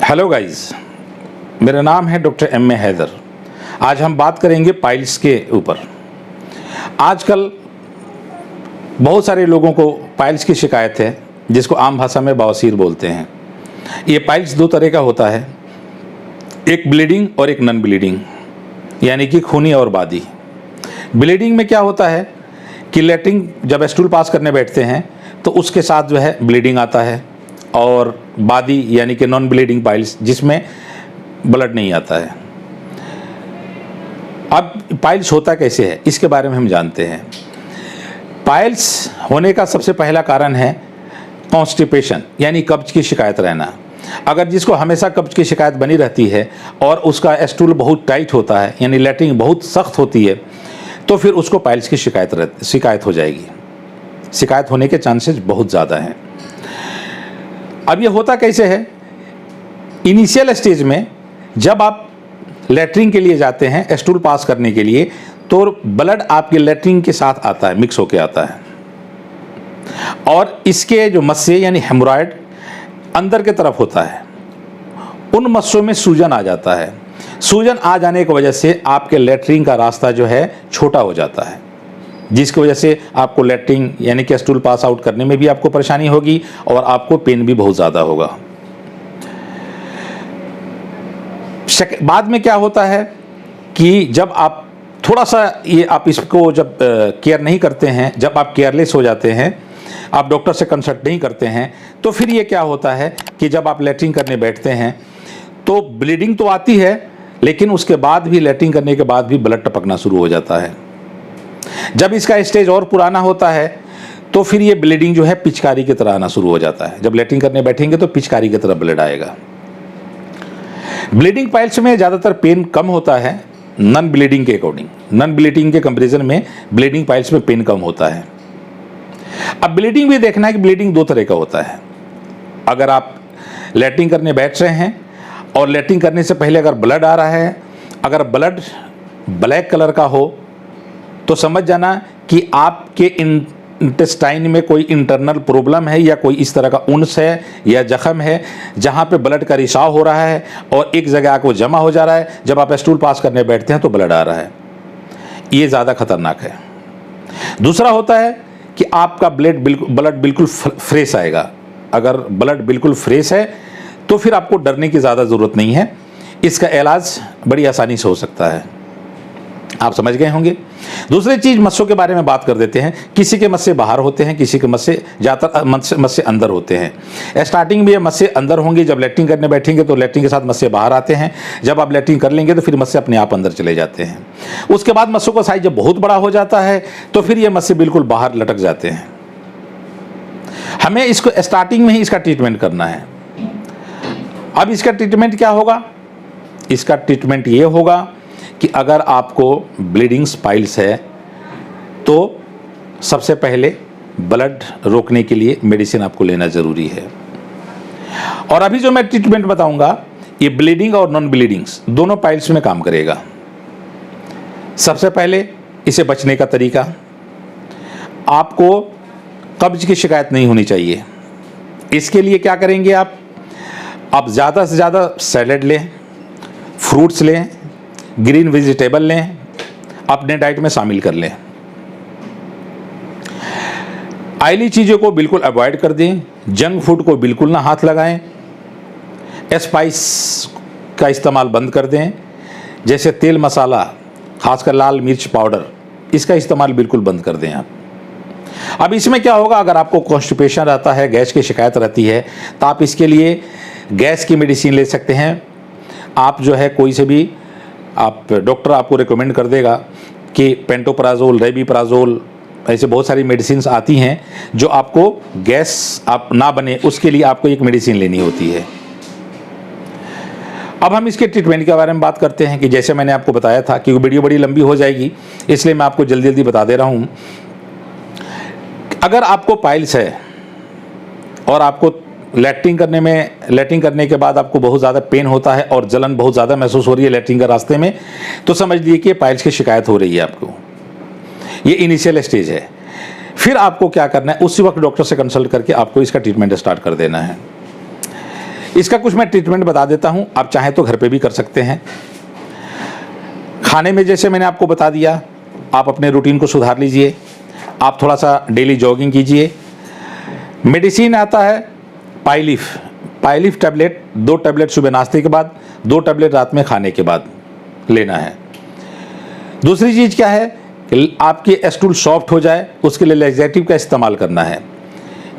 Hello guys, मेरा नाम है डॉक्टर एम ए हैदर। आज हम बात करेंगे पाइल्स के ऊपर। आजकल बहुत सारे लोगों को पाइल्स की शिकायत है, जिसको आम भाषा में बवासीर बोलते हैं। ये पाइल्स दो तरह का होता है, एक ब्लीडिंग और एक नॉन ब्लीडिंग, यानी कि खूनी और बादी। ब्लीडिंग में क्या होता है कि लैट्रिन जब स्टूल पास करने बैठते हैं तो उसके साथ जो है ब्लीडिंग आता है, और बादी यानी कि नॉन ब्लीडिंग पाइल्स जिसमें ब्लड नहीं आता है। अब पाइल्स होता कैसे है, इसके बारे में हम जानते हैं। पाइल्स होने का सबसे पहला कारण है कॉन्स्टिपेशन, यानी कब्ज की शिकायत रहना। अगर जिसको हमेशा कब्ज की शिकायत बनी रहती है और उसका स्टूल बहुत टाइट होता है, यानी लैट्रिन बहुत सख्त होती है, तो फिर उसको पाइल्स की शिकायत हो जाएगी। शिकायत होने के चांसेस बहुत ज़्यादा हैं। अब ये होता कैसे है, इनिशियल स्टेज में जब आप लैट्रिन के लिए जाते हैं स्टूल पास करने के लिए, तो ब्लड आपके लैट्रिन के साथ आता है, मिक्स होके आता है, और इसके जो मस्से यानी हेमोरॉयड अंदर के तरफ होता है, उन मस्सों में सूजन आ जाता है। सूजन आ जाने की वजह से आपके लैट्रिन का रास्ता जो है छोटा हो जाता है, जिसकी वजह से आपको लैट्रिन यानी कि स्टूल पास आउट करने में भी आपको परेशानी होगी और आपको पेन भी बहुत ज़्यादा होगा। बाद में क्या होता है कि जब आप थोड़ा सा आप इसको जब केयर नहीं करते हैं, जब आप केयरलेस हो जाते हैं, आप डॉक्टर से कंसल्ट नहीं करते हैं, तो फिर ये क्या होता है कि जब आप लैट्रिन करने बैठते हैं तो ब्लीडिंग तो आती है, लेकिन उसके बाद भी लैट्रिन करने के बाद भी ब्लड टपकना शुरू हो जाता है। जब इसका स्टेज और पुराना होता है तो फिर ये ब्लीडिंग जो है पिचकारी की तरह आना शुरू हो जाता है। जब लैट्रिन करने बैठेंगे तो पिचकारी की तरह ब्लड आएगा। ब्लीडिंग पाइल्स में ज़्यादातर पेन कम होता है नॉन ब्लीडिंग के अकॉर्डिंग। नॉन ब्लीडिंग के कंपैरिजन में ब्लीडिंग पाइल्स में पेन कम होता है। अब ब्लीडिंग भी देखना है कि ब्लीडिंग दो तरह का होता है। अगर आप लैट्रिन करने बैठ रहे हैं और लैट्रिन करने से पहले अगर ब्लड आ रहा है, अगर ब्लड ब्लैक कलर का हो तो समझ जाना कि आपके इंटेस्टाइन में कोई इंटरनल प्रॉब्लम है, या कोई इस तरह का उन्स है या जख्म है जहाँ पे ब्लड का रिसाव हो रहा है और एक जगह आकर जमा हो जा रहा है। जब आप स्टूल पास करने बैठते हैं तो ब्लड आ रहा है, ये ज़्यादा खतरनाक है। दूसरा होता है कि आपका ब्लड बिल्कुल फ्रेश आएगा। अगर ब्लड बिल्कुल फ्रेश है तो फिर आपको डरने की ज़्यादा ज़रूरत नहीं है, इसका इलाज बड़ी आसानी से हो सकता है। आप समझ गए होंगे। दूसरी चीज़ मस्सों के बारे में बात कर देते हैं। किसी के मस्से बाहर होते हैं, किसी के मस्से ज़्यादातर मस्से अंदर होते हैं। स्टार्टिंग में ये मस्से अंदर होंगे, जब लैट्रिन करने बैठेंगे तो लैट्रिन के साथ मस्से बाहर आते हैं। जब आप लैट्रिन कर लेंगे तो फिर मस्से अपने आप अंदर चले जाते हैं। उसके बाद मस्सों का साइज जब बहुत बड़ा हो जाता है तो फिर ये मस्से बिल्कुल बाहर लटक जाते हैं। हमें इसको स्टार्टिंग में ही इसका ट्रीटमेंट करना है। अब इसका ट्रीटमेंट क्या होगा? इसका ट्रीटमेंट ये होगा कि अगर आपको ब्लीडिंग पाइल्स है तो सबसे पहले ब्लड रोकने के लिए मेडिसिन आपको लेना ज़रूरी है। और अभी जो मैं ट्रीटमेंट बताऊंगा ये ब्लीडिंग और नॉन ब्लीडिंग्स दोनों पाइल्स में काम करेगा। सबसे पहले इसे बचने का तरीका, आपको कब्ज की शिकायत नहीं होनी चाहिए। इसके लिए क्या करेंगे आप ज़्यादा से ज़्यादा सैलेड लें, फ्रूट्स लें, ग्रीन वेजिटेबल लें, अपने डाइट में शामिल कर लें। ऑयली चीज़ों को बिल्कुल अवॉइड कर दें, जंक फूड को बिल्कुल ना हाथ लगाएं, स्पाइस का इस्तेमाल बंद कर दें, जैसे तेल मसाला, खासकर लाल मिर्च पाउडर, इसका इस्तेमाल बिल्कुल बंद कर दें आप। अब इसमें क्या होगा, अगर आपको कॉन्स्टिपेशन रहता है, गैस की शिकायत रहती है, तो आप इसके लिए गैस की मेडिसिन ले सकते हैं। आप जो है कोई से भी आप डॉक्टर आपको रिकमेंड कर देगा कि पेंटोप्राजोल, रेबीप्राजोल, ऐसे बहुत सारी मेडिसिन आती हैं जो आपको गैस आप ना बने उसके लिए आपको एक मेडिसिन लेनी होती है। अब हम इसके ट्रीटमेंट के बारे में बात करते हैं कि जैसे मैंने आपको बताया था कि वीडियो बड़ी लंबी हो जाएगी, इसलिए मैं आपको जल्दी जल्दी बता दे रहा हूँ। अगर आपको पाइल्स है और आपको लैट्रिन करने के बाद आपको बहुत ज़्यादा पेन होता है और जलन बहुत ज़्यादा महसूस हो रही है लैट्रिन के रास्ते में, तो समझ लीजिए कि पाइल्स की शिकायत हो रही है आपको। ये इनिशियल स्टेज है। फिर आपको क्या करना है, उसी वक्त डॉक्टर से कंसल्ट करके आपको इसका ट्रीटमेंट स्टार्ट कर देना है। इसका कुछ मैं ट्रीटमेंट बता देता हूं, आप चाहें तो घर पे भी कर सकते हैं। खाने में जैसे मैंने आपको बता दिया, आप अपने रूटीन को सुधार लीजिए, आप थोड़ा सा डेली जॉगिंग कीजिए। मेडिसिन आता है पाइलिफ टैबलेट, 2 टैबलेट सुबह नाश्ते के बाद, 2 टैबलेट रात में खाने के बाद लेना है। दूसरी चीज़ क्या है कि आपकी स्टूल सॉफ्ट हो जाए, उसके लिए लैक्सेटिव का इस्तेमाल करना है,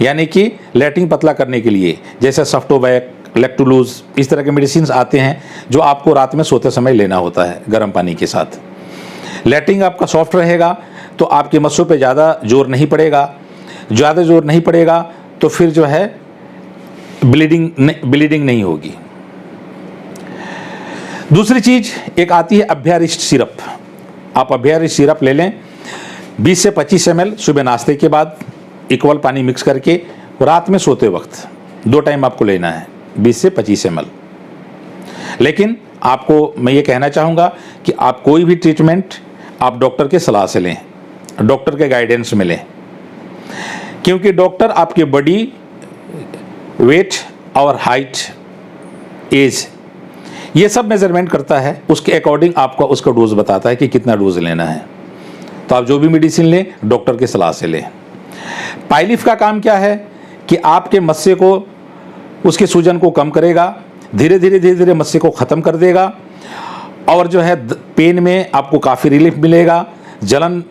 यानी कि लैट्रिन पतला करने के लिए जैसे सफ्टोबैक, लैक्टोलूज, इस तरह के मेडिसिन आते हैं जो आपको रात में सोते समय लेना होता है गर्म पानी के साथ। लैट्रिन आपका सॉफ्ट रहेगा तो आपकी मस्सों पे ज़्यादा जोर नहीं पड़ेगा, ज़्यादा जोर नहीं पड़ेगा तो फिर जो है ब्लीडिंग नहीं होगी। दूसरी चीज़ एक आती है अभ्यारिष्ट सिरप। आप अभ्यारिष्ट सिरप ले लें 20 से 25 ml सुबह नाश्ते के बाद इक्वल पानी मिक्स करके, रात में सोते वक्त 2 टाइम आपको लेना है, 20 से 25 ml। लेकिन आपको मैं ये कहना चाहूँगा कि आप कोई भी ट्रीटमेंट आप डॉक्टर के सलाह से लें, डॉक्टर के गाइडेंस में लें, क्योंकि डॉक्टर आपके बॉडी वेट और हाइट, एज, ये सब मेजरमेंट करता है, उसके अकॉर्डिंग आपको उसका डोज बताता है कि कितना डोज लेना है। तो आप जो भी मेडिसिन लें डॉक्टर की सलाह से लें। पाइलिफ का काम क्या है कि आपके मस्से को, उसके सूजन को कम करेगा, धीरे धीरे मस्से को ख़त्म कर देगा और जो है पेन में आपको काफ़ी रिलीफ मिलेगा। जलन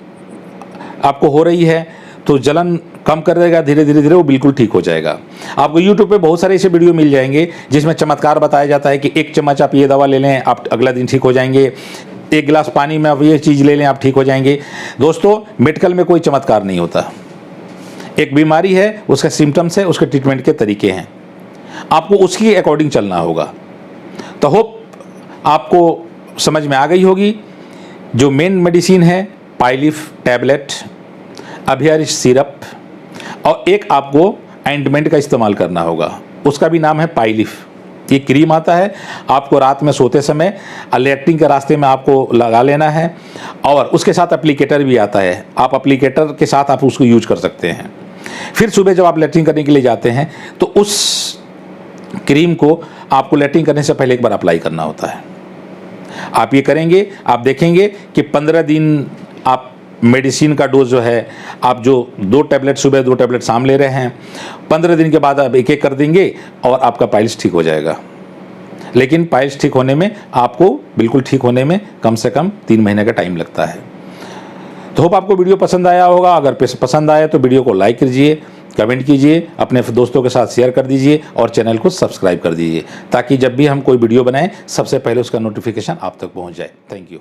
आपको हो रही है तो जलन कम कर देगा, धीरे धीरे वो बिल्कुल ठीक हो जाएगा। आपको YouTube पे बहुत सारे ऐसे वीडियो मिल जाएंगे जिसमें चमत्कार बताया जाता है कि 1 चम्मच आप ये दवा ले लें, आप अगला दिन ठीक हो जाएंगे, 1 गिलास पानी में आप ये चीज़ ले लें, आप ठीक हो जाएंगे। दोस्तों, मेडिकल में कोई चमत्कार नहीं होता। एक बीमारी है, उसका सिम्टम्स है, उसके ट्रीटमेंट के तरीके हैं, आपको उसकी अकॉर्डिंग चलना होगा। तो होप आपको समझ में आ गई होगी। जो मेन मेडिसिन है पाइलिफ टैबलेट, अभ्यारिष्ट सिरप और एक आपको ऑइंटमेंट का इस्तेमाल करना होगा, उसका भी नाम है पाइलिफ। ये क्रीम आता है, आपको रात में सोते समय लैट्रिन के रास्ते में आपको लगा लेना है और उसके साथ एप्लीकेटर भी आता है, आप एप्लीकेटर के साथ आप उसको यूज कर सकते हैं। फिर सुबह जब आप लैट्रिन करने के लिए जाते हैं तो उस क्रीम को आपको लैट्रिन करने से पहले एक बार अप्लाई करना होता है। आप ये करेंगे, आप देखेंगे कि 15 दिन आप मेडिसिन का डोज जो है, आप जो 2 टैबलेट सुबह 2 टैबलेट शाम ले रहे हैं, 15 दिन के बाद आप एक कर देंगे और आपका पाइल्स ठीक हो जाएगा। लेकिन पाइल्स ठीक होने में आपको बिल्कुल ठीक होने में कम से कम 3 महीने का टाइम लगता है। तो होप आपको वीडियो पसंद आया होगा। अगर पसंद आया तो वीडियो को लाइक कीजिए, कमेंट कीजिए, अपने दोस्तों के साथ शेयर कर दीजिए और चैनल को सब्सक्राइब कर दीजिए ताकि जब भी हम कोई वीडियो बनाएं सबसे पहले उसका नोटिफिकेशन आप तक पहुंच जाए। Thank you.